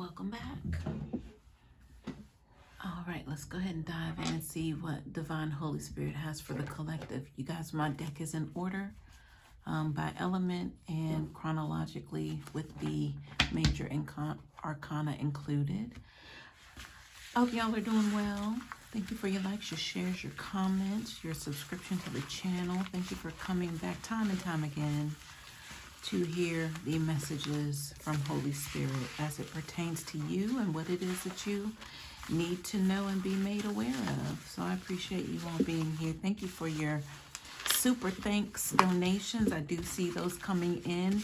welcome back. All right, let's go ahead and dive in and see what Divine Holy Spirit has for the collective. You guys, my deck is in order by element and chronologically with the major arcana included. I hope y'all are doing well. Thank you for your likes, your shares, your comments, your subscription to the channel. Thank you for coming back time and time again to hear the messages from Holy Spirit as it pertains to you and what it is that you need to know and be made aware of. So I appreciate you all being here. Thank you for your super thanks donations. I do see those coming in.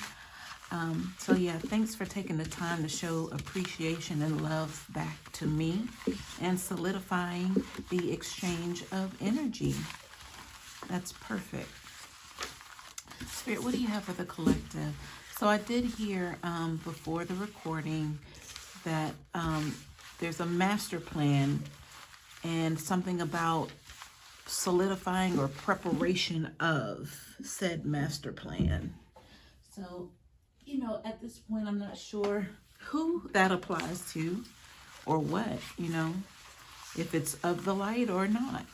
So yeah, thanks for taking the time to show appreciation and love back to me and solidifying the exchange of energy. That's perfect. Spirit, what do you have for the collective? So I did hear before the recording that there's a master plan and something about solidifying or preparation of said master plan. So, you know, at this point, I'm not sure who that applies to or what, you know, if it's of the light or not.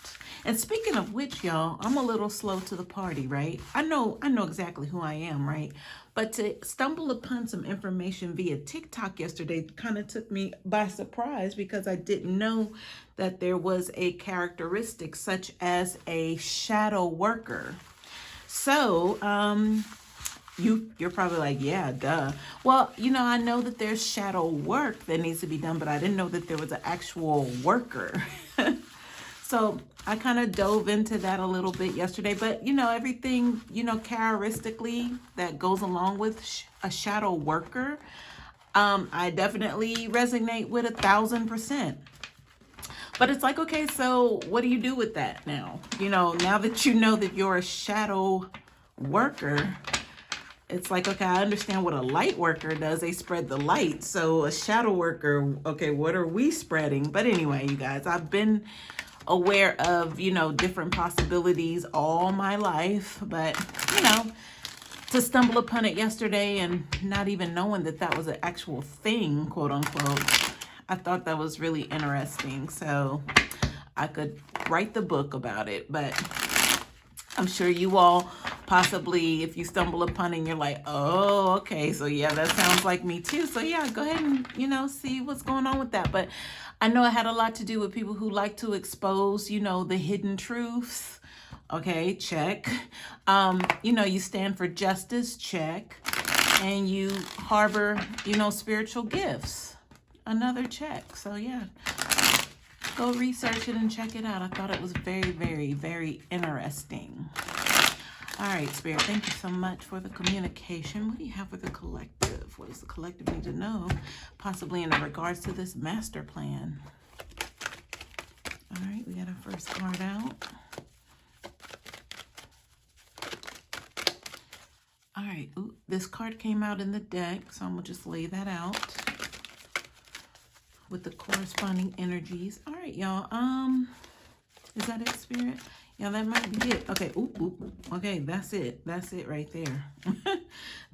And speaking of which, y'all, I'm a little slow to the party, right? I know exactly who I am, right? But to stumble upon some information via TikTok yesterday kind of took me by surprise because I didn't know that there was a characteristic such as a shadow worker. So, you're probably like, yeah, duh. Well, you know, I know that there's shadow work that needs to be done, but I didn't know that there was an actual worker. So I kind of dove into that a little bit yesterday, but you know, everything, you know, characteristically that goes along with a shadow worker, I definitely resonate with 1,000%. But it's like, okay, so what do you do with that now? You know, now that you know that you're a shadow worker, it's like, okay, I understand what a light worker does. They spread the light. So a shadow worker, okay, what are we spreading? But anyway, you guys, I've been aware of, you know, different possibilities all my life. But, you know, to stumble upon it yesterday and not even knowing that that was an actual thing, quote unquote, I thought that was really interesting. So I could write the book about it. But I'm sure you all possibly, if you stumble upon it and you're like, oh, okay, so yeah, that sounds like me too. So yeah, go ahead and, you know, see what's going on with that. But I know it had a lot to do with people who like to expose, you know, the hidden truths. Okay, check. You know, you stand for justice, check. And you harbor, you know, spiritual gifts. Another check. So yeah, go research it and check it out. I thought it was very, very, very interesting. All right, Spirit, thank you so much for the communication. What do you have for the collective? What does the collective need to know, possibly in regards to this master plan? All right, we got our first card out. All right, ooh, this card came out in the deck, so I'm going to just lay that out with the corresponding energies. All right, y'all. Is that it, Spirit? Yeah, that might be it. Okay, okay, that's it. That's it right there.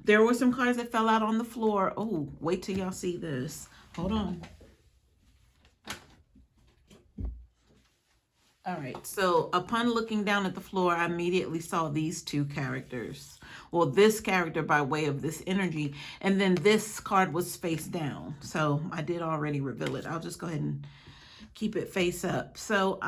There were some cards that fell out on the floor. Oh, wait till y'all see this. Hold on. All right, so upon looking down at the floor, I immediately saw these two characters. Well, this character by way of this energy, and then this card was face down. So I did already reveal it. I'll just go ahead and keep it face up. So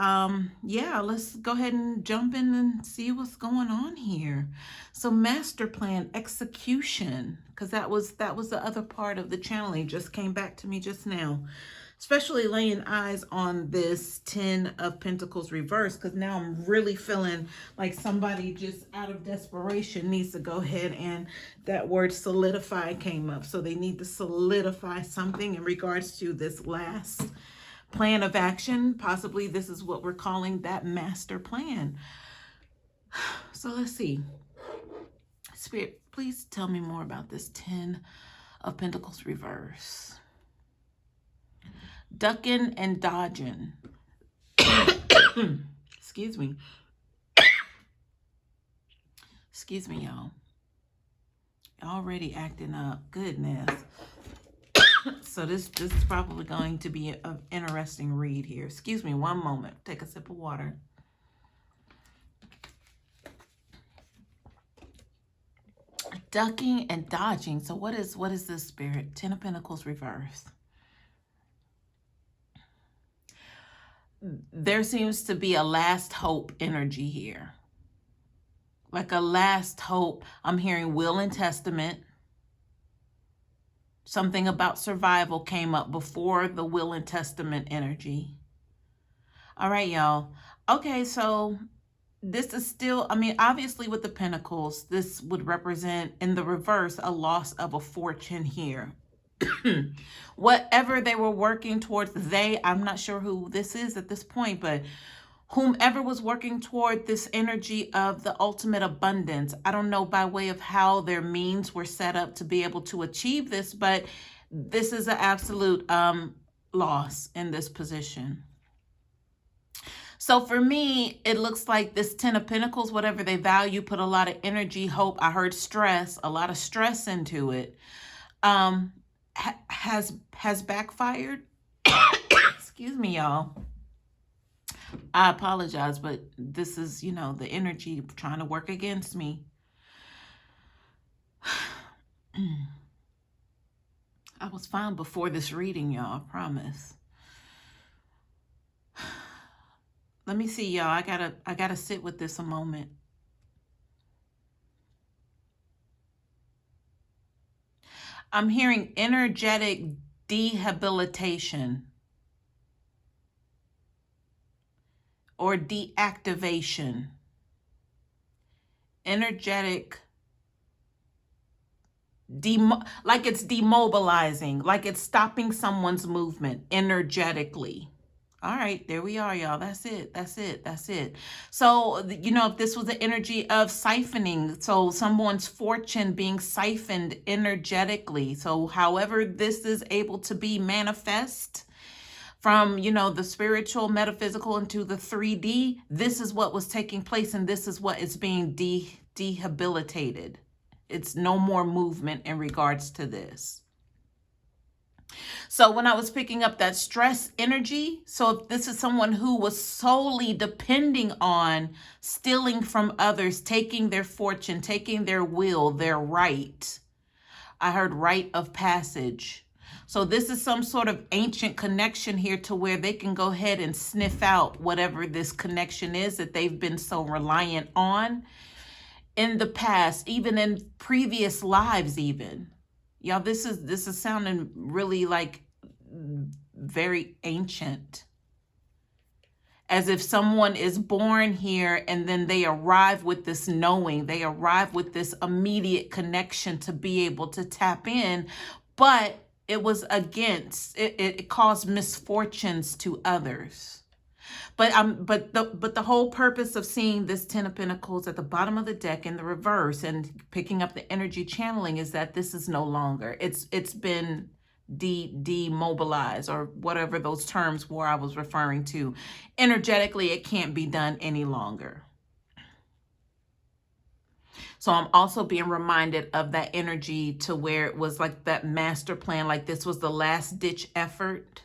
yeah, let's go ahead and jump in and see what's going on here. So master plan execution, because that was the other part of the channeling, just came back to me just now. Especially laying eyes on this 10 of Pentacles reverse, because now I'm really feeling like somebody just out of desperation needs to go ahead, and that word solidify came up. So they need to solidify something in regards to this last plan of action. Possibly this is what we're calling that master plan. So let's see. Spirit, please tell me more about this 10 of Pentacles reverse. Ducking and dodging. Excuse me. Excuse me, y'all. Already acting up. Goodness. So this is probably going to be an interesting read here. Excuse me one moment. Take a sip of water. Ducking and dodging. So what is this, Spirit? Ten of Pentacles reverse. There seems to be a last hope energy here. Like a last hope. I'm hearing will and testament. Something about survival came up before the will and testament energy. All right, y'all. Okay, so this is still, I mean, obviously with the Pentacles, this would represent in the reverse a loss of a fortune here. Whatever they were working towards, I'm not sure who this is at this point, but whomever was working toward this energy of the ultimate abundance, I don't know by way of how their means were set up to be able to achieve this, but this is an absolute loss in this position. So for me, it looks like this Ten of Pentacles, whatever they value, put a lot of energy, hope. I heard stress, a lot of stress into it. Has backfired. Excuse me, y'all. I apologize, but this is, you know, the energy trying to work against me. I was fine before this reading, y'all, I promise. Let me see, y'all. I gotta sit with this a moment. I'm hearing energetic dehabilitation or deactivation. Energetic, like it's demobilizing, like it's stopping someone's movement energetically. All right, there we are, y'all. That's it. That's it. That's it. So, you know, if this was the energy of siphoning, so someone's fortune being siphoned energetically. So however this is able to be manifest from, you know, the spiritual, metaphysical into the 3D, this is what was taking place and this is what is being dehabilitated. It's no more movement in regards to this. So when I was picking up that stress energy, so if this is someone who was solely depending on stealing from others, taking their fortune, taking their will, their right, I heard rite of passage. So this is some sort of ancient connection here to where they can go ahead and sniff out whatever this connection is that they've been so reliant on in the past, even in previous lives even. Y'all, this is sounding really like very ancient. As if someone is born here and then they arrive with this knowing, they arrive with this immediate connection to be able to tap in, but it was against, it caused misfortunes to others. But the whole purpose of seeing this Ten of Pentacles at the bottom of the deck in the reverse and picking up the energy channeling is that this is no longer. It's been demobilized or whatever those terms were I was referring to. Energetically, it can't be done any longer. So I'm also being reminded of that energy to where it was like that master plan, like this was the last ditch effort.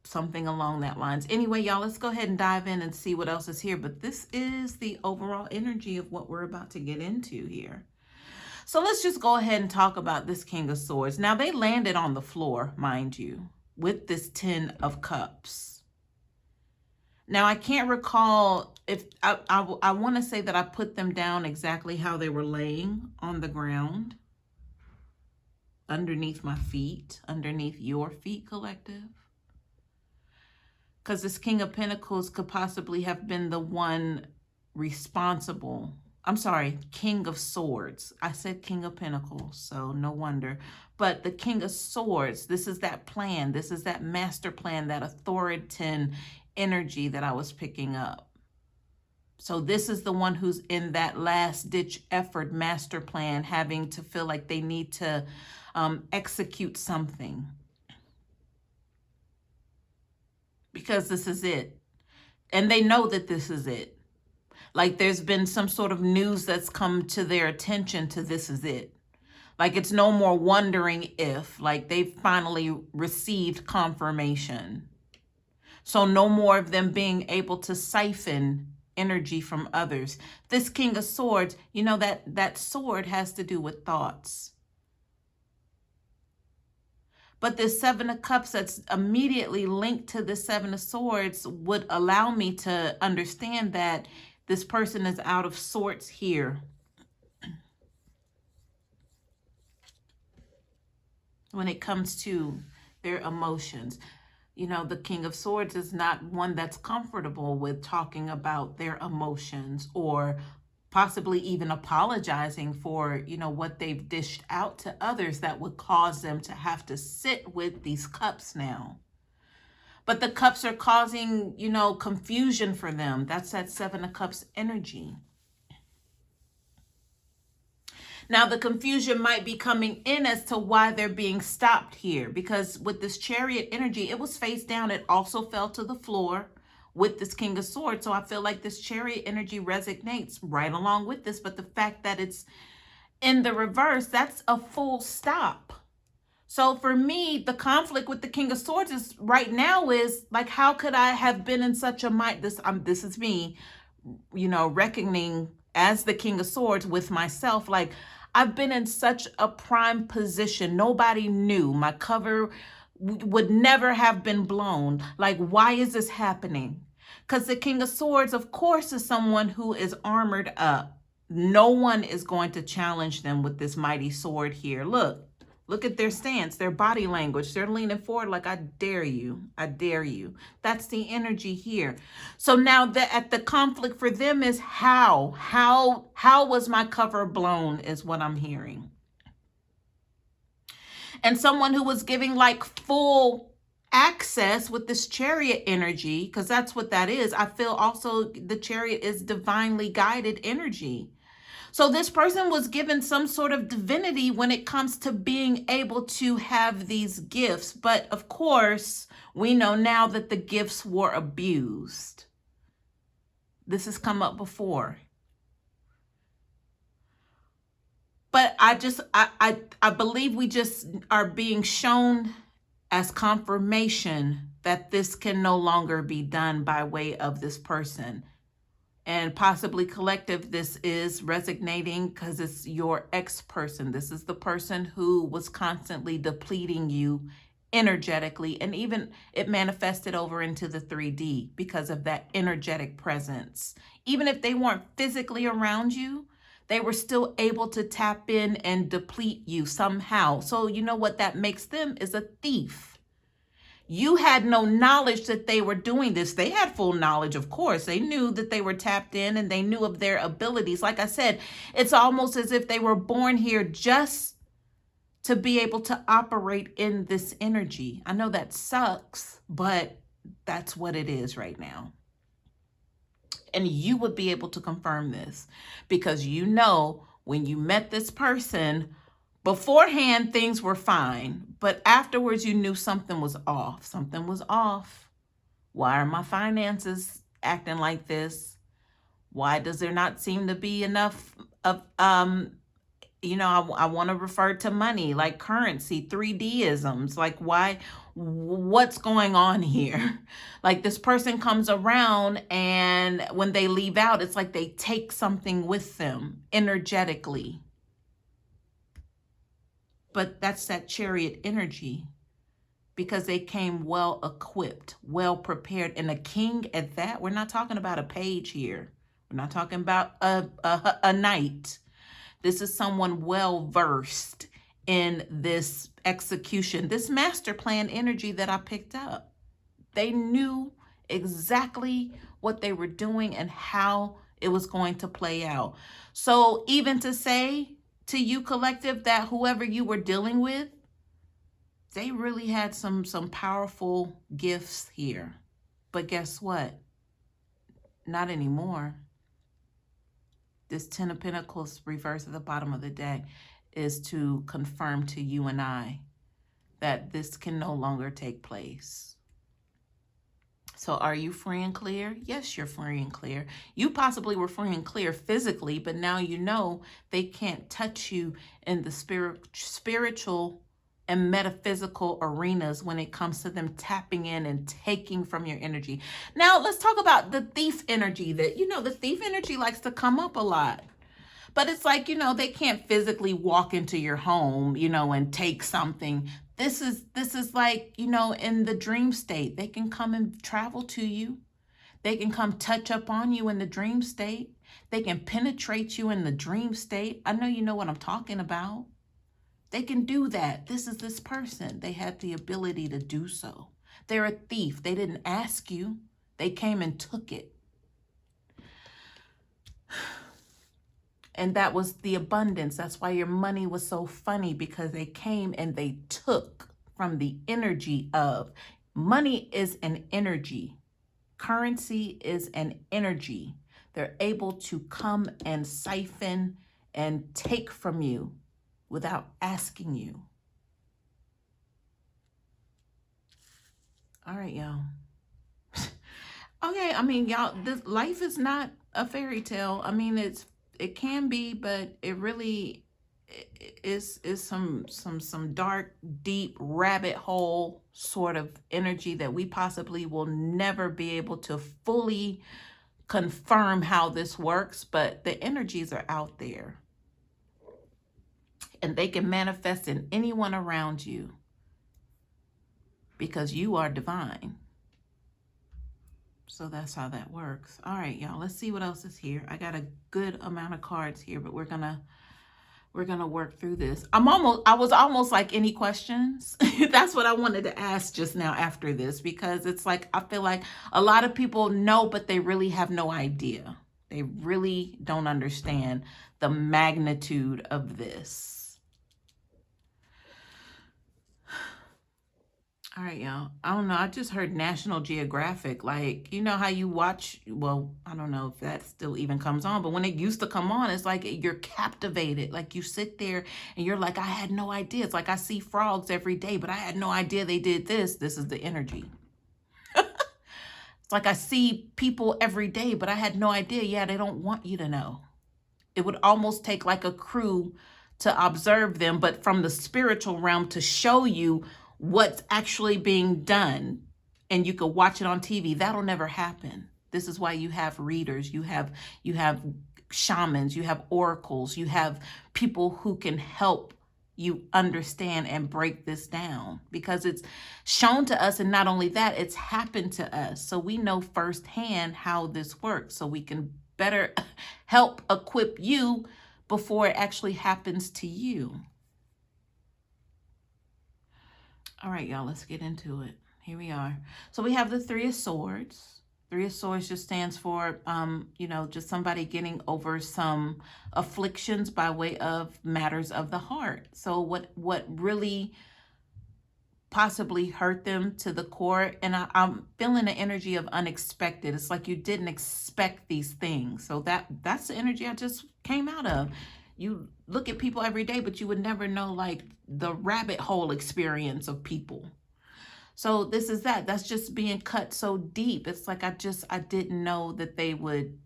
Something along that lines. Anyway, y'all, let's go ahead and dive in and see what else is here. But this is the overall energy of what we're about to get into here. So let's just go ahead and talk about this King of Swords. Now, they landed on the floor, mind you, with this Ten of Cups. Now, I can't recall if I want to say that I put them down exactly how they were laying on the ground. Underneath my feet, underneath your feet, collective. Because this King of Pentacles could possibly have been the one responsible. I'm sorry, King of Swords. I said King of Pentacles, so no wonder. But the King of Swords, this is that plan. This is that master plan, that authoritative energy that I was picking up. So this is the one who's in that last ditch effort master plan, having to feel like they need to execute something. Because this is it. And they know that this is it. Like there's been some sort of news that's come to their attention to this is it. Like it's no more wondering if, like they've finally received confirmation. So no more of them being able to siphon energy from others. This King of Swords, you know, that sword has to do with thoughts. But this Seven of Cups that's immediately linked to the Seven of Swords would allow me to understand that this person is out of sorts here. When it comes to their emotions. You know, the King of Swords is not one that's comfortable with talking about their emotions or possibly even apologizing for, you know, what they've dished out to others that would cause them to have to sit with these cups now. But the cups are causing, you know, confusion for them. That's that Seven of Cups energy. Now, the confusion might be coming in as to why they're being stopped here, because with this Chariot energy, it was face down. It also fell to the floor with this King of Swords. So I feel like this Chariot energy resonates right along with this. But the fact that it's in the reverse, that's a full stop. So for me, the conflict with the King of Swords is right now is like, how could I have been in such a mind? This is me, you know, reckoning as the King of Swords with myself. Like, I've been in such a prime position. Nobody knew. My cover would never have been blown. Like, why is this happening? Because the King of Swords, of course, is someone who is armored up. No one is going to challenge them with this mighty sword here. Look at their stance, their body language. They're leaning forward like, I dare you. I dare you. That's the energy here. So now the conflict for them is how was my cover blown is what I'm hearing. And someone who was giving like full access with this Chariot energy, because that's what that is. I feel also the Chariot is divinely guided energy. So this person was given some sort of divinity when it comes to being able to have these gifts. But of course, we know now that the gifts were abused. This has come up before. But I believe we just are being shown as confirmation that this can no longer be done by way of this person. And possibly collective, this is resonating because it's your ex-person. This is the person who was constantly depleting you energetically. And even it manifested over into the 3D because of that energetic presence. Even if they weren't physically around you, they were still able to tap in and deplete you somehow. So you know what that makes them is a thief. You had no knowledge that they were doing this. They had full knowledge, of course. They knew that they were tapped in and they knew of their abilities. Like I said, it's almost as if they were born here just to be able to operate in this energy. I know that sucks, but that's what it is right now. And you would be able to confirm this because you know when you met this person, beforehand, things were fine, but afterwards you knew something was off. Something was off. Why are my finances acting like this? Why does there not seem to be enough of, you know, I want to refer to money, like currency, 3D-isms. Like, why, what's going on here? Like this person comes around and when they leave out, it's like they take something with them energetically. But that's that Chariot energy because they came well equipped, well prepared. And a king at that, we're not talking about a page here. We're not talking about a knight. This is someone well versed in this execution, this master plan energy that I picked up. They knew exactly what they were doing and how it was going to play out. So even to say to you, collective, that whoever you were dealing with, they really had some powerful gifts here. But guess what? Not anymore. This 10 of Pentacles reverse at the bottom of the deck is to confirm to you and I that this can no longer take place. So are you free and clear? Yes, you're free and clear. You possibly were free and clear physically, but now you know they can't touch you in the spiritual and metaphysical arenas when it comes to them tapping in and taking from your energy. Now, let's talk about the thief energy that, the thief energy likes to come up a lot. But it's like, they can't physically walk into your home, and take something. This is like, in the dream state. They can come and travel to you. They can come touch up on you in the dream state. They can penetrate you in the dream state. I know you know what I'm talking about. They can do that. This is this person. They had the ability to do so. They're a thief. They didn't ask you. They came and took it. And that was the abundance. That's why your money was so funny, because they came and they took from the energy of money is an energy. Currency is an energy. They're able to come and siphon and take from you without asking you. All right, y'all. Okay, I mean, y'all, this life is not a fairy tale. I mean, it can be, but it really is some dark, deep rabbit hole sort of energy that we possibly will never be able to fully confirm how this works, but the energies are out there. And they can manifest in anyone around you because you are divine. So that's how that works. All right, y'all, let's see what else is here. I got a good amount of cards here, but we're gonna work through this. I was almost like, any questions? That's what I wanted to ask just now after this, because it's like, I feel like a lot of people know, but they really have no idea. They really don't understand the magnitude of this. All right, y'all. I don't know. I just heard National Geographic. Like, you know how you watch, well, I don't know if that still even comes on, but when it used to come on, it's like you're captivated. Like, you sit there and you're like, I had no idea. It's like I see frogs every day, but I had no idea they did this. This is the energy. It's like I see people every day, but I had no idea. Yeah, they don't want you to know. It would almost take like a crew to observe them, but from the spiritual realm to show you what's actually being done, and you could watch it on TV. That'll never happen. This is why you have readers, you have shamans, you have oracles, you have people who can help you understand and break this down, because it's shown to us, and not only that, it's happened to us. So we know firsthand how this works, so we can better help equip you before it actually happens to you. All right, y'all, let's get into it. Here we are. So we have the Three of Swords. Three of Swords just stands for, just somebody getting over some afflictions by way of matters of the heart. So what really possibly hurt them to the core. And I'm feeling the energy of unexpected. It's like you didn't expect these things. So that's the energy I just came out of. You look at people every day, but you would never know like the rabbit hole experience of people. So this is that's just being cut so deep. It's like I didn't know that they would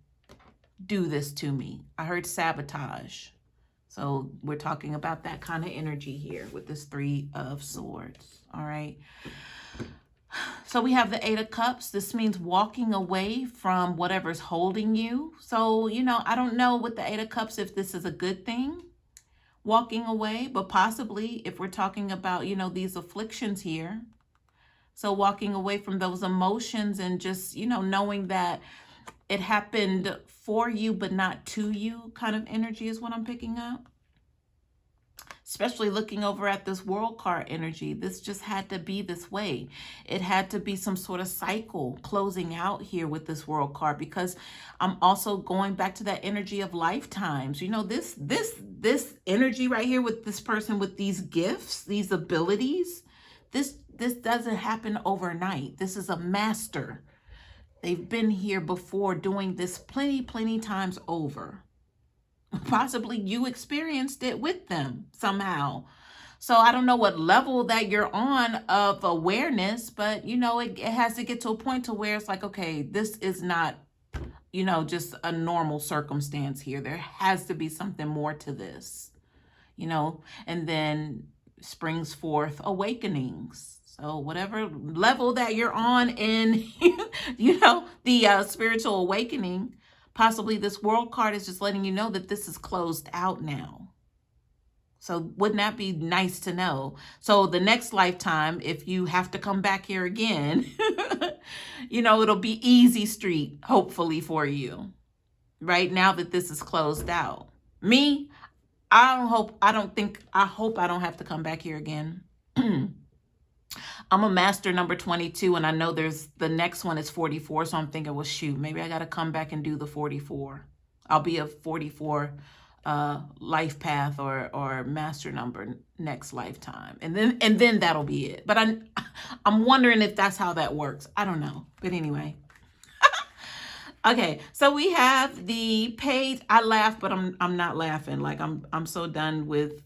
do this to me. I heard sabotage. So we're talking about that kind of energy here with this Three of Swords. All right. So we have the Eight of Cups. This means walking away from whatever's holding you. So, I don't know with the Eight of Cups if this is a good thing, walking away, but possibly if we're talking about, these afflictions here. So walking away from those emotions and just, knowing that it happened for you, but not to you kind of energy is what I'm picking up. Especially looking over at this World card energy, this just had to be this way. It had to be some sort of cycle closing out here with this World card, because I'm also going back to that energy of lifetimes. This energy right here with this person with these gifts, these abilities, this doesn't happen overnight. This is a master. They've been here before doing this plenty times over. Possibly you experienced it with them somehow. So I don't know what level that you're on of awareness, but you know, it has to get to a point to where it's like, okay, this is not, you know, just a normal circumstance here. There has to be something more to this, you know, and then springs forth awakenings. So whatever level that you're on in, you know, the spiritual awakening, possibly this world card is just letting you know that this is closed out now. So wouldn't that be nice to know? So the next lifetime, if you have to come back here again, you know, it'll be easy street, hopefully for you, right? Now that this is closed out. Me, I hope I don't have to come back here again. I'm a master number 22, and I know there's the next one is 44. So I'm thinking, well, shoot, maybe I got to come back and do the 44. I'll be a 44 life path or master number next lifetime, and then that'll be it. But I'm wondering if that's how that works. I don't know. But anyway. Okay, so we have the page. I laugh, but I'm not laughing. Like I'm so done with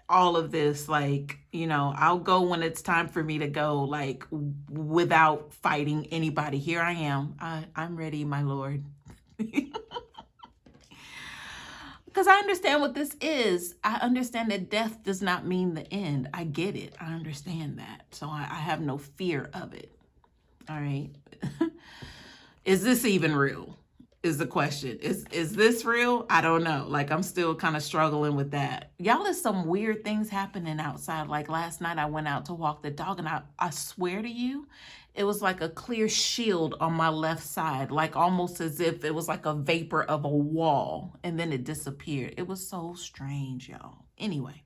all of this. Like, you know, I'll go when it's time for me to go, like without fighting anybody. Here I am. I'm ready, my Lord. Because I understand what this is. I understand that death does not mean the end. I get it. I understand that. So I have no fear of it. All right. Is this even real? Is the question. Is this real? I don't know. Like, I'm still kind of struggling with that. Y'all, there's some weird things happening outside. Like last night I went out to walk the dog, and I swear to you, it was like a clear shield on my left side, like almost as if it was like a vapor of a wall, and then it disappeared. It was so strange, y'all. Anyway.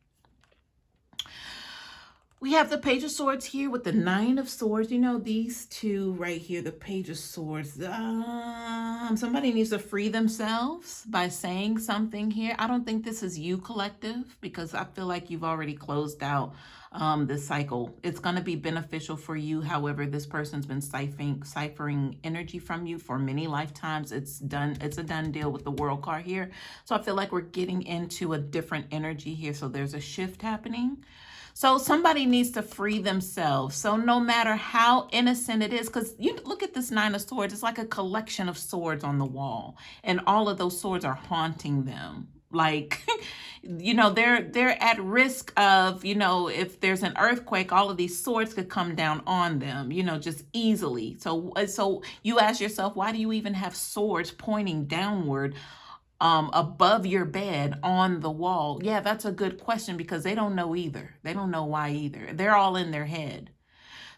We have the Page of Swords here with the Nine of Swords. You know, these two right here, the Page of Swords. Somebody needs to free themselves by saying something here. I don't think this is you, collective, because I feel like you've already closed out this cycle. It's going to be beneficial for you. However, this person's been ciphering energy from you for many lifetimes. It's done. It's a done deal with the World card here. So I feel like we're getting into a different energy here. So there's a shift happening. So somebody needs to free themselves. So no matter how innocent it is, because you look at this Nine of Swords, it's like a collection of swords on the wall, and all of those swords are haunting them. Like, you know, they're at risk of, you know, if there's an earthquake, all of these swords could come down on them, you know, just easily. So you ask yourself, why do you even have swords pointing downward above your bed on the wall? Yeah, that's a good question, because they don't know either. They don't know why either. They're all in their head.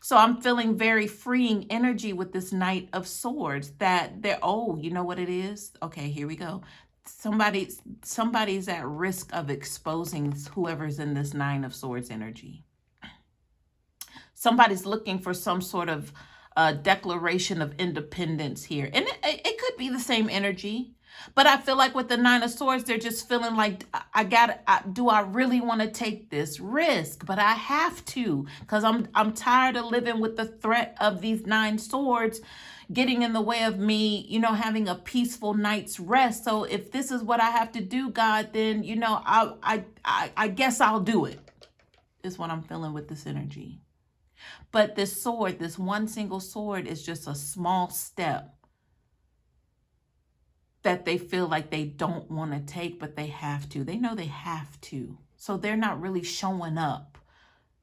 So I'm feeling very freeing energy with this Knight of Swords, that they're, oh, you know what it is? Okay, here we go. Somebody's at risk of exposing whoever's in this Nine of Swords energy. Somebody's looking for some sort of declaration of independence here. And it could be the same energy. But I feel like with the Nine of Swords, they're just feeling like, do I really want to take this risk? But I have to, because I'm tired of living with the threat of these Nine Swords getting in the way of me, you know, having a peaceful night's rest. So if this is what I have to do, God, then, you know, I guess I'll do it, is what I'm feeling with this energy. But this sword, this one single sword, is just a small step that they feel like they don't want to take, but they have to. They know they have to. So they're not really showing up,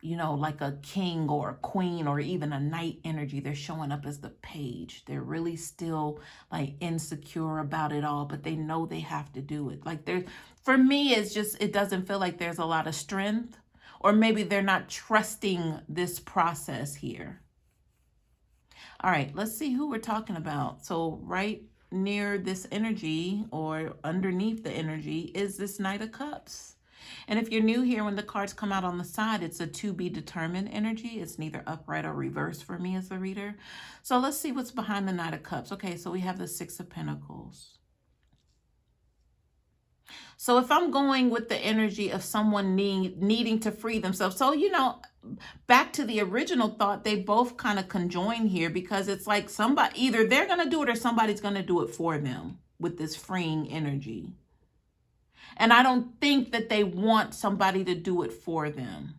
you know, like a king or a queen or even a knight energy. They're showing up as the page. They're really still like insecure about it all, but they know they have to do it. Like, for me, it's just, it doesn't feel like there's a lot of strength, or maybe they're not trusting this process here. All right, let's see who we're talking about. So right near this energy, or underneath the energy, is this Knight of Cups. And if you're new here, when the cards come out on the side, it's a to be determined energy. It's neither upright or reversed for me as a reader. So let's see what's behind the Knight of Cups. Okay, so we have the Six of Pentacles. So if I'm going with the energy of someone needing to free themselves, so, you know, back to the original thought, they both kind of conjoin here, because it's like somebody, either they're going to do it or somebody's going to do it for them with this freeing energy. And I don't think that they want somebody to do it for them.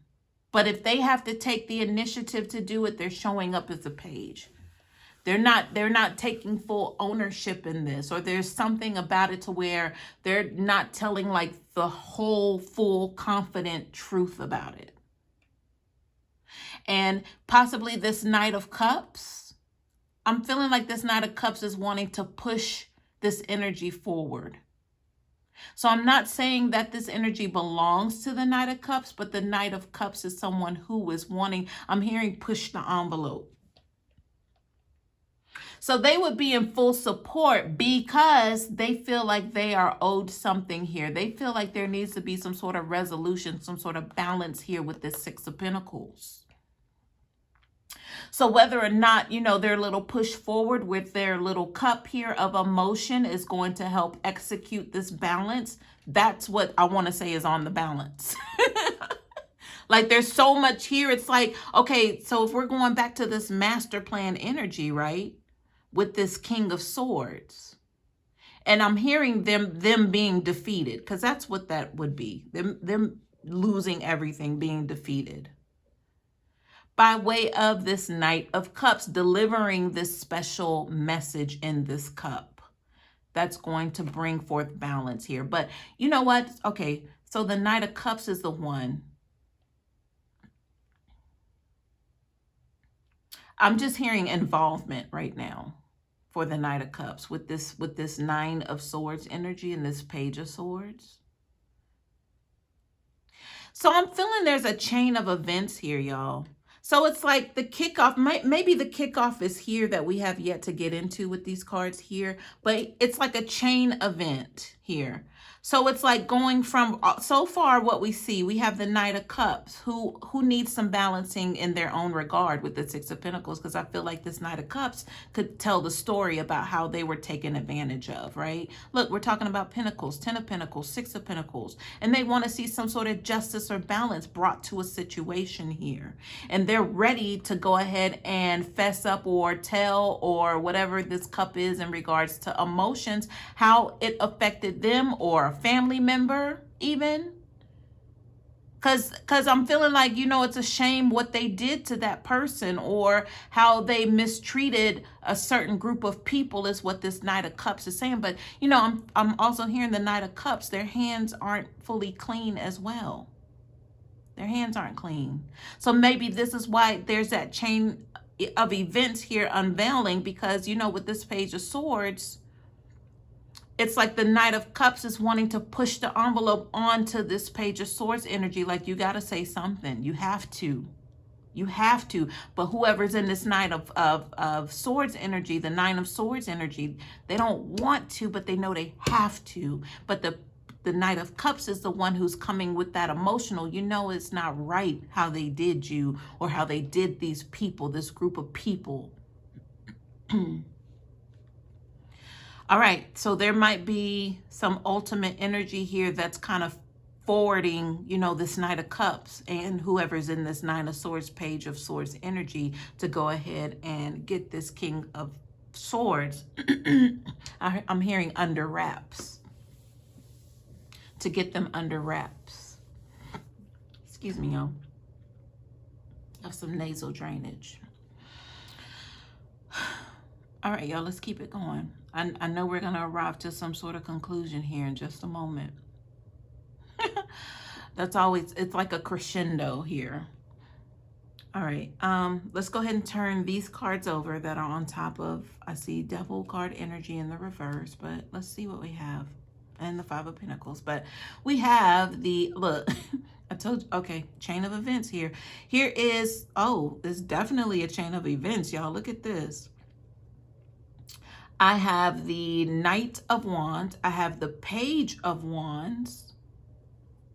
But if they have to take the initiative to do it, they're showing up as a page. They're not taking full ownership in this, or there's something about it to where they're not telling like the whole, full, confident truth about it. And possibly this Knight of Cups, I'm feeling like this Knight of Cups is wanting to push this energy forward. So I'm not saying that this energy belongs to the Knight of Cups, but the Knight of Cups is someone who is wanting, I'm hearing push the envelope. So they would be in full support because they feel like they are owed something here. They feel like there needs to be some sort of resolution, some sort of balance here with this Six of Pentacles. So whether or not, you know, their little push forward with their little cup here of emotion is going to help execute this balance, that's what I want to say is on the balance. Like there's so much here. It's like, okay, so if we're going back to this master plan energy, right? With this King of Swords. And I'm hearing them being defeated, because that's what that would be. Them losing everything, being defeated. By way of this Knight of Cups, delivering this special message in this cup. That's going to bring forth balance here. But you know what? Okay, so the Knight of Cups is the one. I'm just hearing involvement right now for the Knight of Cups with this Nine of Swords energy and this Page of Swords. So I'm feeling there's a chain of events here, y'all. So it's like the kickoff, maybe the kickoff is here that we have yet to get into with these cards here, but it's like a chain event here. So it's like going from, so far what we see, we have the Knight of Cups who needs some balancing in their own regard with the Six of Pentacles, because I feel like this Knight of Cups could tell the story about how they were taken advantage of, right? Look, we're talking about Pentacles, Ten of Pentacles, Six of Pentacles, and they want to see some sort of justice or balance brought to a situation here. And they're ready to go ahead and fess up or tell or whatever this cup is in regards to emotions, how it affected them or a family member even. Because I'm feeling like, you know, it's a shame what they did to that person or how they mistreated a certain group of people is what this Knight of Cups is saying. But, you know, I'm also hearing the Knight of Cups, their hands aren't fully clean as well. Their hands aren't clean. So maybe this is why there's that chain of events here unveiling, because, you know, with this Page of Swords, it's like the Knight of Cups is wanting to push the envelope onto this Page of Swords energy. Like, you got to say something. You have to. You have to. But whoever's in this Knight of Swords energy, the Nine of Swords energy, they don't want to, but they know they have to. But the Knight of Cups is the one who's coming with that emotional, you know, it's not right how they did you or how they did these people, this group of people. All right, so there might be some ultimate energy here that's kind of forwarding, you know, this Knight of Cups and whoever's in this Nine of Swords, Page of Swords energy to go ahead and get this King of Swords. I'm hearing under wraps. To get them under wraps. Excuse me, y'all. I have some nasal drainage. All right, y'all, let's keep it going. I know we're going to arrive to some sort of conclusion here in just a moment. That's always, it's like a crescendo here. All right, let's go ahead and turn these cards over that are on top of, I see Devil card energy in the reverse, but let's see what we have. And the Five of Pentacles. But we have the, look, I told you, okay, chain of events here. Here is, oh, there's definitely a chain of events, y'all. Look at this. I have the Knight of Wands. I have the Page of Wands.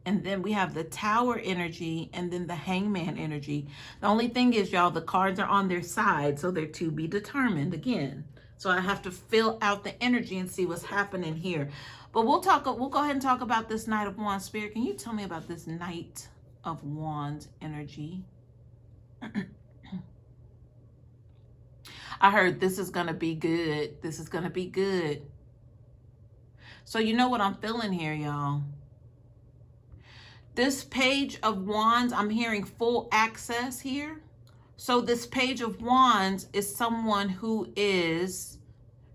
And then we have the Tower energy and then the Hangman energy. The only thing is, y'all, the cards are on their side, so they're to be determined again. So I have to fill out the energy and see what's happening here. But we'll go ahead and talk about this Knight of Wands. Spirit, can you tell me about this Knight of Wands energy? I heard this is going to be good. This is going to be good. So you know what I'm feeling here, y'all? This Page of Wands, I'm hearing full access here. So this Page of Wands is someone who is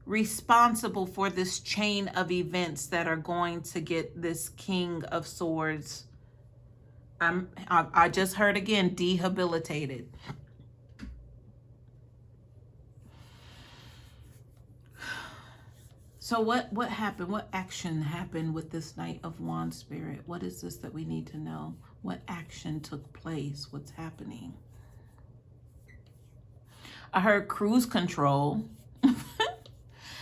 responsible for this chain of events that are going to get this King of Swords. I just heard again, debilitated. So what happened? What action happened with this Knight of Wands spirit? What is this that we need to know? What action took place? What's happening? I heard cruise control.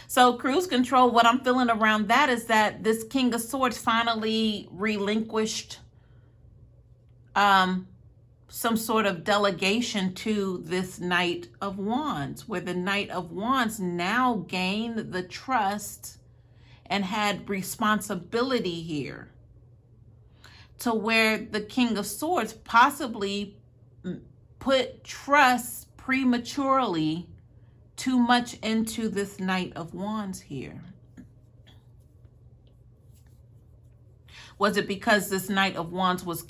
So cruise control, what I'm feeling around that is that this King of Swords finally relinquished some sort of delegation to this Knight of Wands, where the Knight of Wands now gained the trust and had responsibility here, to where the King of Swords possibly put trust prematurely too much into this Knight of Wands here. Was it because this Knight of Wands was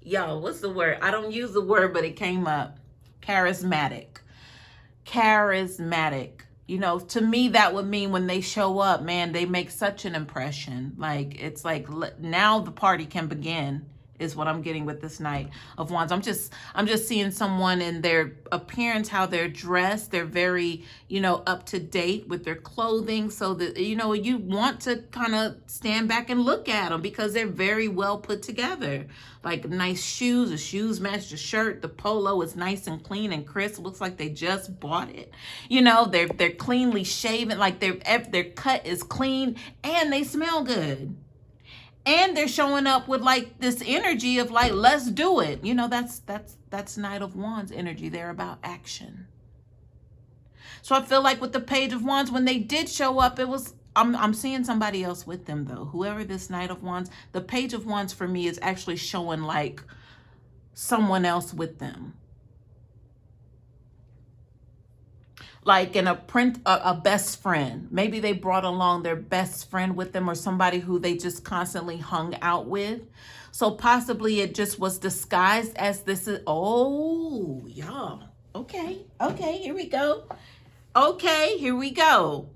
yo, what's the word? I don't use the word, but it came up. Charismatic. You know, to me, that would mean when they show up, man, they make such an impression. Like, it's like, now the party can begin, is what I'm getting with this Knight of Wands. I'm just seeing someone in their appearance, how they're dressed. They're very, you know, up to date with their clothing, so that, you know, you want to kind of stand back and look at them because they're very well put together. Like nice shoes, the shoes match the shirt, the polo is nice and clean and crisp. Looks like they just bought it. You know, they're cleanly shaven, like their cut is clean, and they smell good. And they're showing up with like this energy of like, let's do it. You know, that's Knight of Wands energy. They're about action. So I feel like with the Page of Wands, when they did show up, it was, I'm seeing somebody else with them though. Whoever this Knight of Wands, the Page of Wands for me is actually showing like someone else with them. Like in a best friend. Maybe they brought along their best friend with them, or somebody who they just constantly hung out with. So possibly it just was disguised as this is, oh, y'all. Okay, here we go. Okay, here we go.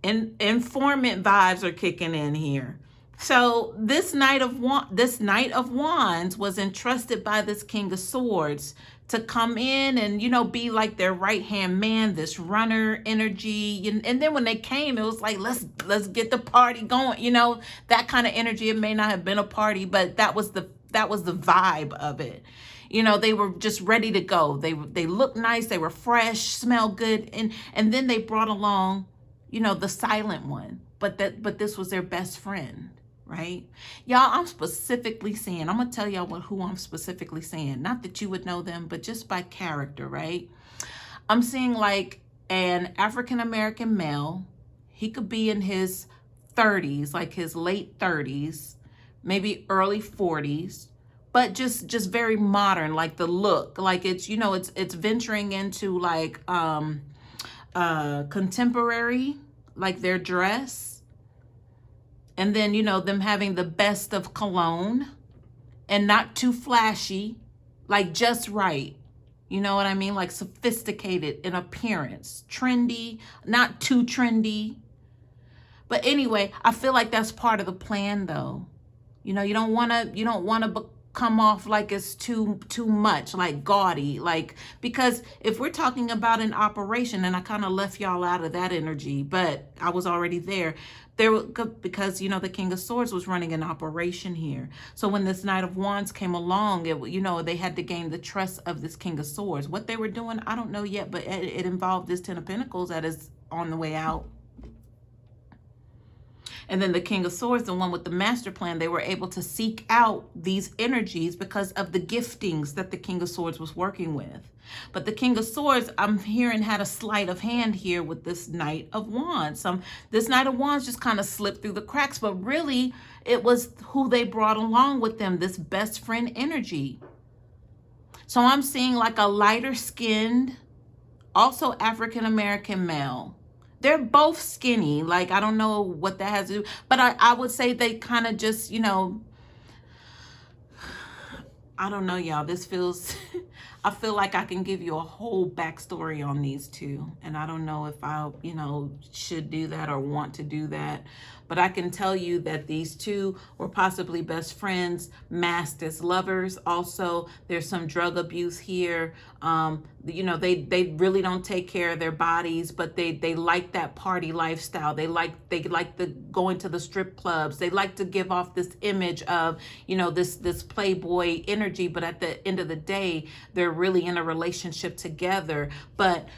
Informant vibes are kicking in here. So this Knight of Wands was entrusted by this King of Swords to come in and, you know, be like their right-hand man, this runner energy. And then when they came, it was like, let's get the party going. You know, that kind of energy. It may not have been a party, but that was the vibe of it. You know, they were just ready to go. They looked nice, they were fresh, smelled good, and then they brought along, you know, the silent one. But this was their best friend. Right? Y'all, I'm specifically saying, I'm going to tell y'all who I'm specifically saying. Not that you would know them, but just by character, right? I'm seeing like an African-American male. He could be in his 30s, like his late 30s, maybe early 40s, but just very modern, like the look. Like it's, you know, it's venturing into like contemporary, like their dress. And then, you know, them having the best of cologne and not too flashy, like just right. You know what I mean? Like sophisticated in appearance, trendy, not too trendy. But anyway, I feel like that's part of the plan though. You know, you don't want to come off like it's too much, like gaudy, like, because if we're talking about an operation, and I kind of left y'all out of that energy, but I was already there. Because, you know, the King of Swords was running an operation here. So when this Knight of Wands came along, you know, they had to gain the trust of this King of Swords. What they were doing, I don't know yet, but it involved this Ten of Pentacles that is on the way out. And then the King of Swords, the one with the master plan, they were able to seek out these energies because of the giftings that the King of Swords was working with. But the King of Swords, I'm hearing, had a sleight of hand here with this Knight of Wands. This Knight of Wands just kind of slipped through the cracks, but really it was who they brought along with them, this best friend energy. So I'm seeing like a lighter skinned, also African-American male. they're both skinny. Like, I don't know what that has to do, but I would say they kind of just, you know, I don't know, y'all. This feels, I feel like I can give you a whole backstory on these two. And I don't know if I, you know, should do that or want to do that. But I can tell you that these two were possibly best friends, masked as lovers. Also, there's some drug abuse here. You know, they really don't take care of their bodies, but they like that party lifestyle. They like the going to the strip clubs. They like to give off this image of, you know, this playboy energy. But at the end of the day, they're really in a relationship together. But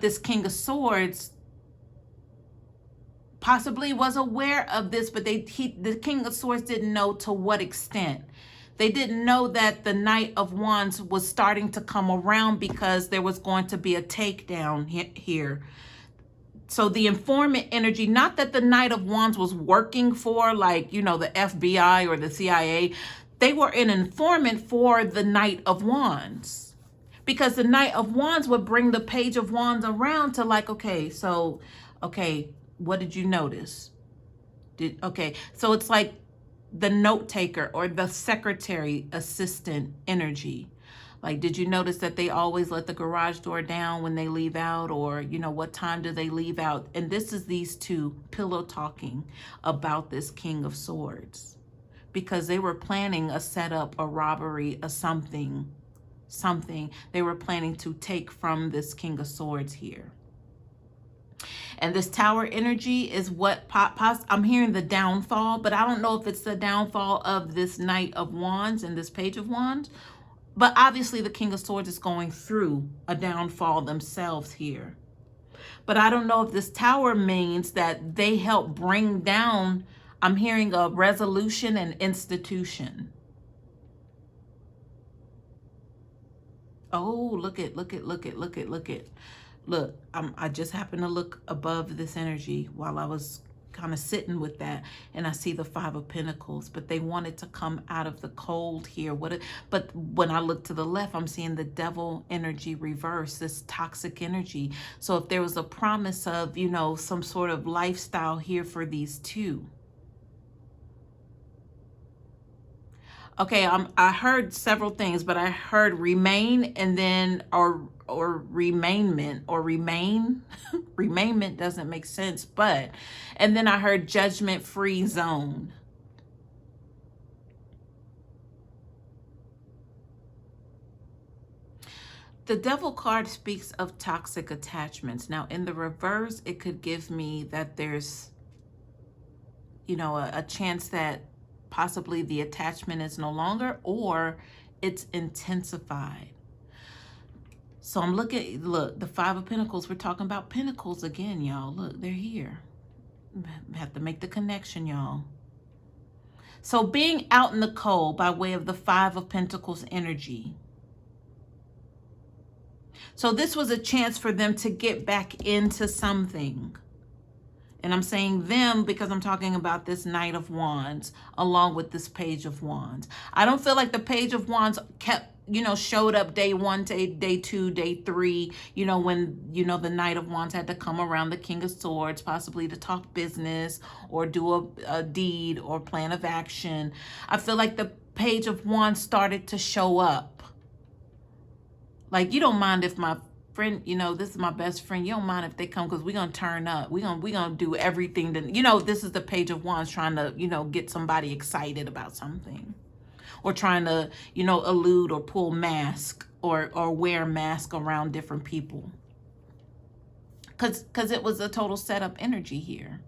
this King of Swords possibly was aware of this, but the King of Swords didn't know to what extent. They didn't know that the Knight of Wands was starting to come around because there was going to be a takedown here. So the informant energy, not that the Knight of Wands was working for, like, you know, the FBI or the CIA. They were an informant for the Knight of Wands. Because the Knight of Wands would bring the Page of Wands around to, like, okay, so, okay, what did you notice? Okay, so it's like the note taker or the secretary assistant energy. Like, did you notice that they always let the garage door down when they leave out? Or, you know, what time do they leave out? And this is these two pillow talking about this King of Swords. Because they were planning a setup, a robbery, a something. They were planning to take from this King of Swords here. And this Tower energy is what I'm hearing the downfall, but I don't know if it's the downfall of this Knight of Wands and this Page of Wands. But obviously the King of Swords is going through a downfall themselves here. But I don't know if this Tower means that they help bring down, I'm hearing a resolution and institution. Oh, look at. Look, I just happened to look above this energy while I was kind of sitting with that, and I see the Five of Pentacles, but they wanted to come out of the cold here. But when I look to the left, I'm seeing the Devil energy reverse, this toxic energy. So if there was a promise of, you know, some sort of lifestyle here for these two. Okay, I heard several things, but I heard remain and then or remainment or remain. Remainment doesn't make sense, but and then I heard judgment-free zone. The Devil card speaks of toxic attachments. Now, in the reverse, it could give me that there's, you know, a chance that possibly the attachment is no longer, or it's intensified. So I'm looking, look, the Five of Pentacles, we're talking about Pentacles again, y'all. Look, they're here. I have to make the connection, y'all. So being out in the cold by way of the Five of Pentacles energy. So this was a chance for them to get back into something. And I'm saying them because I'm talking about this Knight of Wands along with this Page of Wands. I don't feel like the Page of Wands kept, you know, showed up day one, day two, day three, you know, when, you know, the Knight of Wands had to come around the King of Swords, possibly to talk business or do a deed or plan of action. I feel like the Page of Wands started to show up. Like, you don't mind if my friend, you know, this is my best friend, you don't mind if they come because we're going to turn up. We're gonna do everything that, you know, this is the Page of Wands trying to, you know, get somebody excited about something. Or trying to, you know, elude or pull mask or wear mask around different people. Because it was a total setup energy here.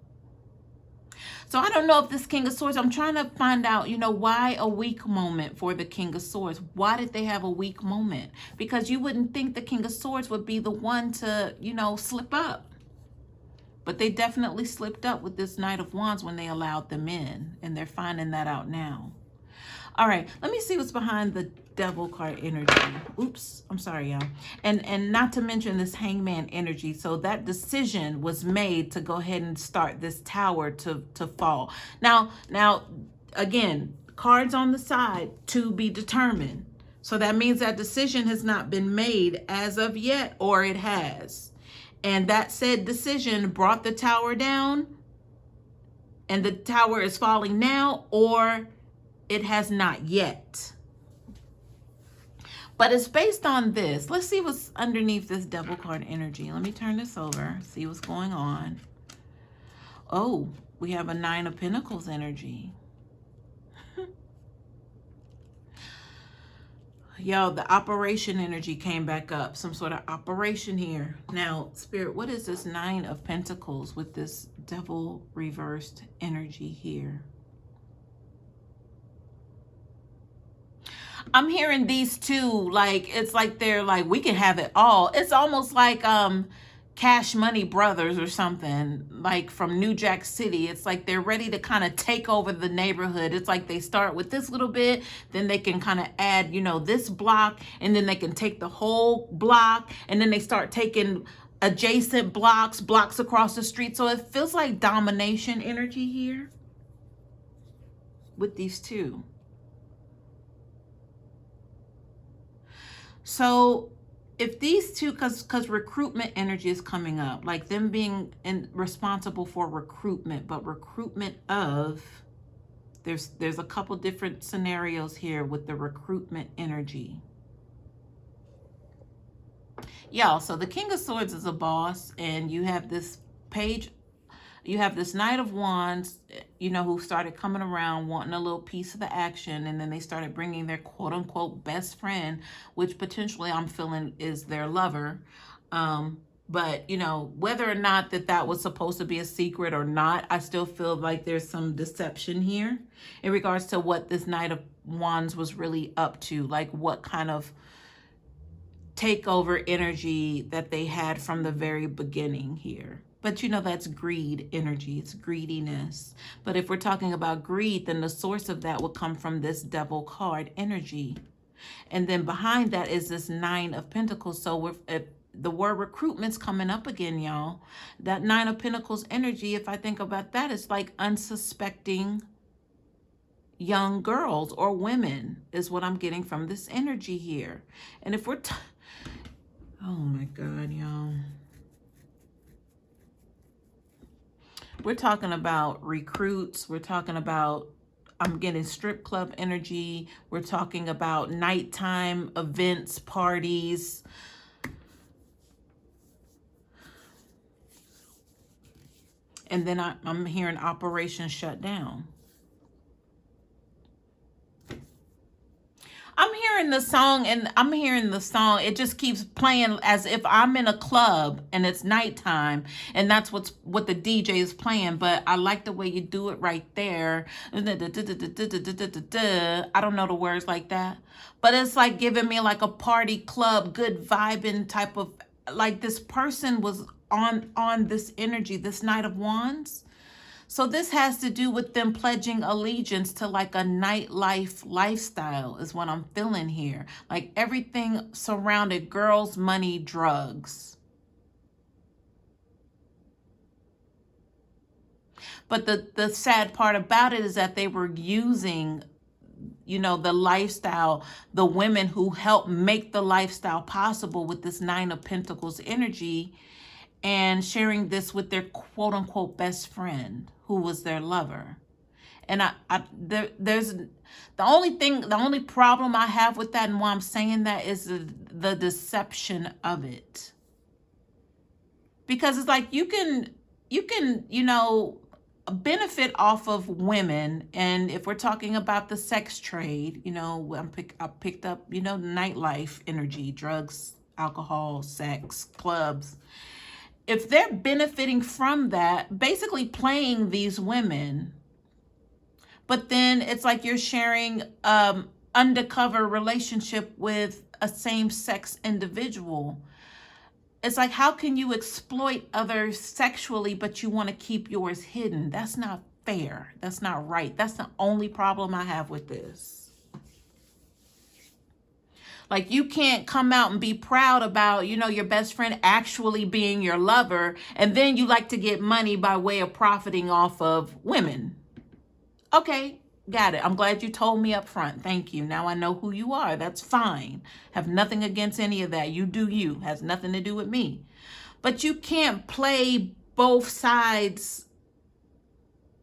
So I don't know if this King of Swords, I'm trying to find out, you know, why a weak moment for the King of Swords? Why did they have a weak moment? Because you wouldn't think the King of Swords would be the one to, you know, slip up. But they definitely slipped up with this Knight of Wands when they allowed them in. And they're finding that out now. All right, let me see what's behind the Devil card energy. Oops, I'm sorry, y'all. And not to mention this Hangman energy. So that decision was made to go ahead and start this tower to fall. Now, again, cards on the side, to be determined. So that means that decision has not been made as of yet, or it has. And that said decision brought the tower down, and the tower is falling now, or it has not yet. But it's based on this. Let's see what's underneath this devil card energy. Let me turn this over, see what's going on. Oh, we have a 9 of Pentacles energy. Yo, the operation energy came back up. Some sort of operation here. Now, Spirit, what is this 9 of Pentacles with this devil reversed energy here? I'm hearing these two, like, it's like they're like, we can have it all. It's almost like Cash Money Brothers or something, like from New Jack City. It's like they're ready to kind of take over the neighborhood. It's like they start with this little bit, then they can kind of add, you know, this block, and then they can take the whole block, and then they start taking adjacent blocks across the street. So it feels like domination energy here with these two. So if these two, because recruitment energy is coming up, like them being responsible for recruitment, but recruitment of, there's a couple different scenarios here with the recruitment energy. Y'all, so the King of Swords is a boss, and you have this page, you have this Knight of Wands, you know, who started coming around wanting a little piece of the action, and then they started bringing their quote-unquote best friend, which potentially I'm feeling is their lover. But, you know, whether or not that was supposed to be a secret or not, I still feel like there's some deception here in regards to what this Knight of Wands was really up to, like what kind of takeover energy that they had from the very beginning here. But you know, that's greed energy. It's greediness. But if we're talking about greed, then the source of that will come from this devil card energy. And then behind that is this 9 of Pentacles. So if the word recruitment's coming up again, y'all. That 9 of Pentacles energy, if I think about that, it's like unsuspecting young girls or women is what I'm getting from this energy here. And if we're... oh my God, y'all. We're talking about recruits. We're talking about, I'm getting strip club energy. We're talking about nighttime events, parties. And then I'm hearing Operation Shutdown. I'm hearing the song, and I'm hearing the song. It just keeps playing as if I'm in a club and it's nighttime, and that's what the DJ is playing. But I like the way you do it right there. I don't know the words like that, but it's like giving me like a party club, good vibing type of, like this person was on this energy, this Knight of Wands. So this has to do with them pledging allegiance to like a nightlife lifestyle is what I'm feeling here. Like everything surrounded girls, money, drugs. But the sad part about it is that they were using, you know, the lifestyle, the women who helped make the lifestyle possible with this 9 of Pentacles energy, and sharing this with their quote unquote best friend who was their lover. And there's the only problem I have with that, and why I'm saying that, is the deception of it. Because it's like you can, you know, benefit off of women. And if we're talking about the sex trade, you know, I picked up, you know, nightlife energy, drugs, alcohol, sex, clubs. If they're benefiting from that, basically playing these women, but then it's like you're sharing undercover relationship with a same-sex individual. It's like, how can you exploit others sexually, but you want to keep yours hidden? That's not fair. That's not right. That's the only problem I have with this. Like, you can't come out and be proud about, you know, your best friend actually being your lover, and then you like to get money by way of profiting off of women. Okay, got it. I'm glad you told me up front. Thank you. Now I know who you are. That's fine. Have nothing against any of that. You do you. Has nothing to do with me. But you can't play both sides.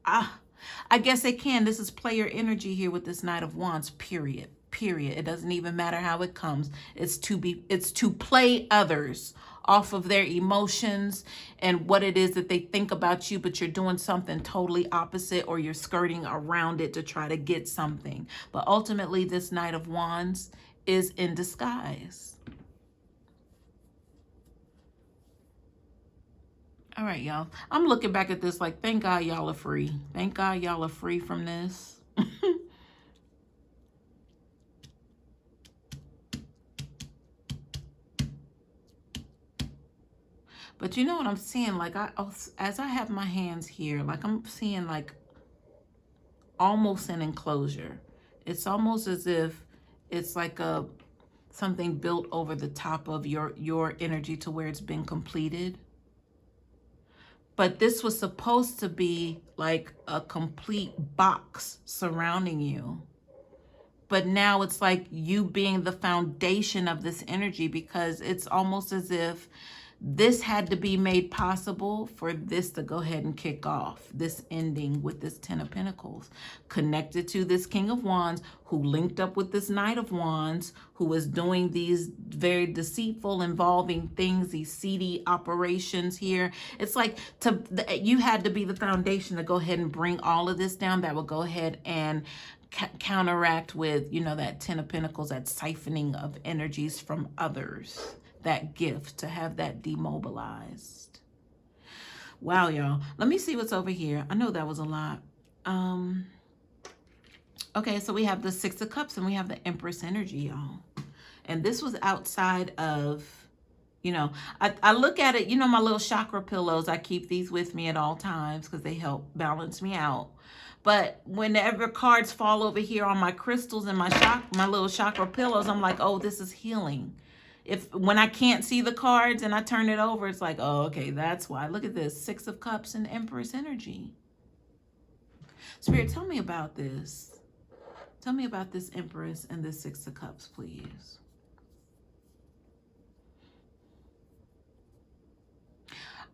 I guess they can. This is player energy here with this Knight of Wands, period. Period. It doesn't even matter how it comes. It's to play others off of their emotions and what it is that they think about you, but you're doing something totally opposite, or you're skirting around it to try to get something. But ultimately, this Knight of Wands is in disguise. All right, y'all. I'm looking back at this like, thank God y'all are free. Thank God y'all are free from this. But you know what I'm seeing? Like, as I have my hands here, like I'm seeing like almost an enclosure. It's almost as if it's like something built over the top of your energy to where it's been completed. But this was supposed to be like a complete box surrounding you. But now it's like you being the foundation of this energy, because it's almost as if this had to be made possible for this to go ahead and kick off, this ending with this Ten of Pentacles, connected to this King of Wands, who linked up with this Knight of Wands, who was doing these very deceitful, involving things, these seedy operations here. It's like you had to be the foundation to go ahead and bring all of this down. That will go ahead and counteract with, you know, that Ten of Pentacles, that siphoning of energies from others, that gift to have that demobilized. Wow, y'all. Let me see what's over here. I know that was a lot. Okay, so we have the Six of Cups and we have the Empress energy, y'all. And this was outside of, you know, I look at it, you know, my little chakra pillows, I keep these with me at all times because they help balance me out. But whenever cards fall over here on my crystals and my little chakra pillows, I'm like, oh, this is healing. When I can't see the cards and I turn it over, it's like, oh, okay, that's why. Look at this, Six of Cups and Empress energy. Spirit, tell me about this. Tell me about this Empress and this Six of Cups, please.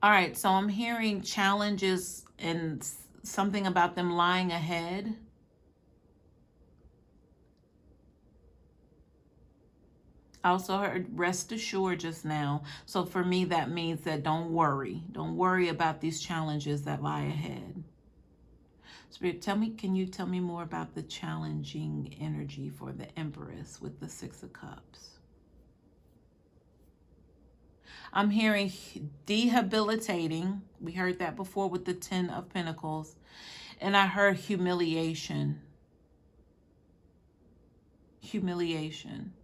All right, so I'm hearing challenges and something about them lying ahead. I also heard rest assured just now. So for me, that means that don't worry. Don't worry about these challenges that lie ahead. Spirit, can you tell me more about the challenging energy for the Empress with the Six of Cups? I'm hearing debilitating. We heard that before with the Ten of Pentacles. And I heard humiliation. Humiliation.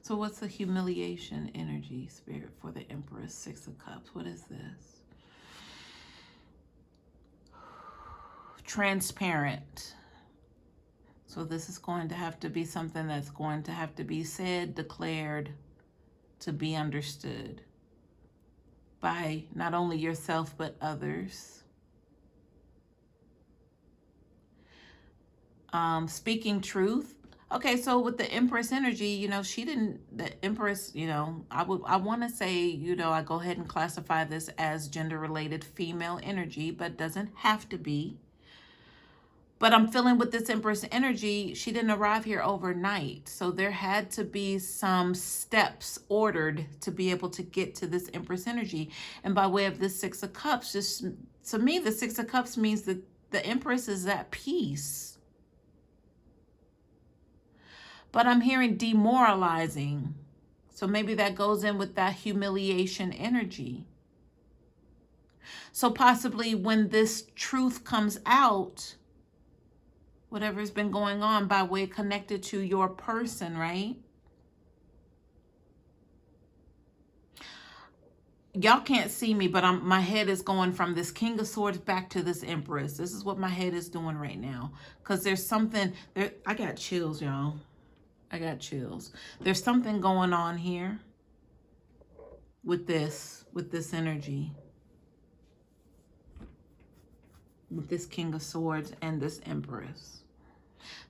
So what's the humiliation energy, Spirit, for the Empress, Six of Cups? What is this? Transparent. So this is going to have to be something that's going to have to be said, declared, to be understood by not only yourself, but others. Speaking truth. Okay, so with the Empress energy, you know, the Empress, you know, I want to say, you know, I go ahead and classify this as gender-related female energy, but doesn't have to be. But I'm feeling with this Empress energy, she didn't arrive here overnight. So there had to be some steps ordered to be able to get to this Empress energy. And by way of this Six of Cups, just to me, the Six of Cups means that the Empress is at peace. But I'm hearing demoralizing. So maybe that goes in with that humiliation energy. So possibly when this truth comes out, whatever's been going on by way connected to your person, right? Y'all can't see me, but my head is going from this King of Swords back to this Empress. This is what my head is doing right now. Because there's something, I got chills, y'all. I got chills. There's something going on here with this energy. With this King of Swords and this Empress.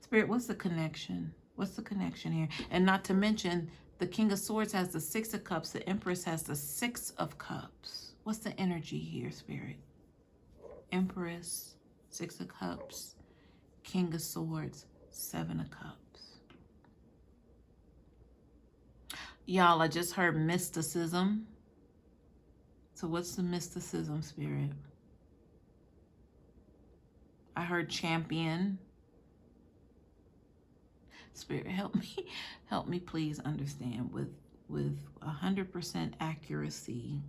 Spirit, what's the connection? What's the connection here? And not to mention The King of Swords has the Six of Cups. The Empress has the Six of Cups. What's the energy here, Spirit? Empress, Six of Cups, King of Swords, Seven of Cups. Y'all, I just heard mysticism. So what's the mysticism, Spirit? I heard champion. Spirit, help me please understand with 100% accuracy.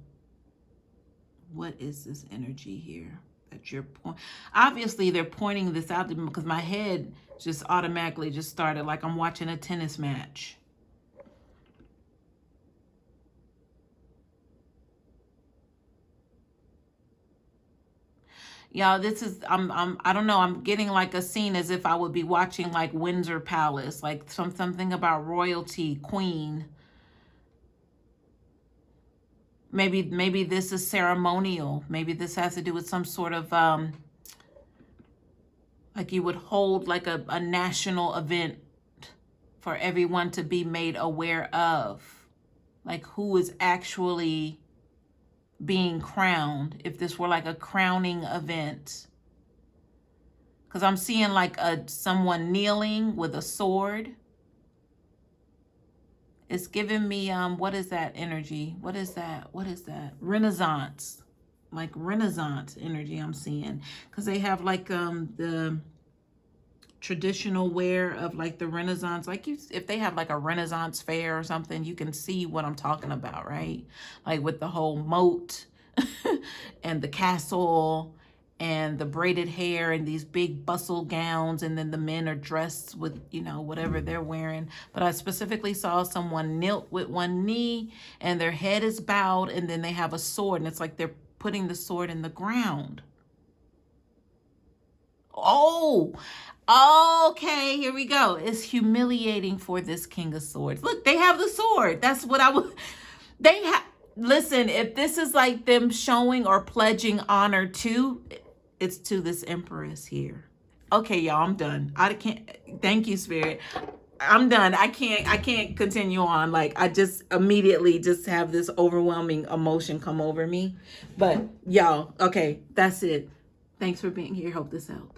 What is this energy here that you're pointing? Obviously, they're pointing this out to me because my head just automatically just started like I'm watching a tennis match. Y'all, this is, I don't know, I'm getting like a scene as if I would be watching like Windsor Palace, like something about royalty, queen. Maybe this is ceremonial. Maybe this has to do with some sort of, like you would hold like a national event for everyone to be made aware of. Like who is actually being crowned, if this were like a crowning event. Because I'm seeing like someone kneeling with a sword. It's giving me, what is that energy? What is that? What is that? Renaissance. Like Renaissance energy I'm seeing. Because they have like the traditional wear of like the Renaissance. Like if they have like a Renaissance fair or something, you can see what I'm talking about, right? Like with the whole moat and the castle and the braided hair and these big bustle gowns, and then the men are dressed with, you know, whatever they're wearing. But I specifically saw someone knelt with one knee and their head is bowed, and then they have a sword, and it's like they're putting the sword in the ground. Oh, okay, here we go. It's humiliating for this King of Swords. Look, they have the sword. That's what I would, they have, listen, if this is like them showing or pledging honor to, it's to this Empress here. Okay, y'all, I'm done. I can't, thank you, Spirit. I'm done. I can't continue on. Like, I just immediately just have this overwhelming emotion come over me. But y'all, okay, that's it. Thanks for being here. Hope this helped.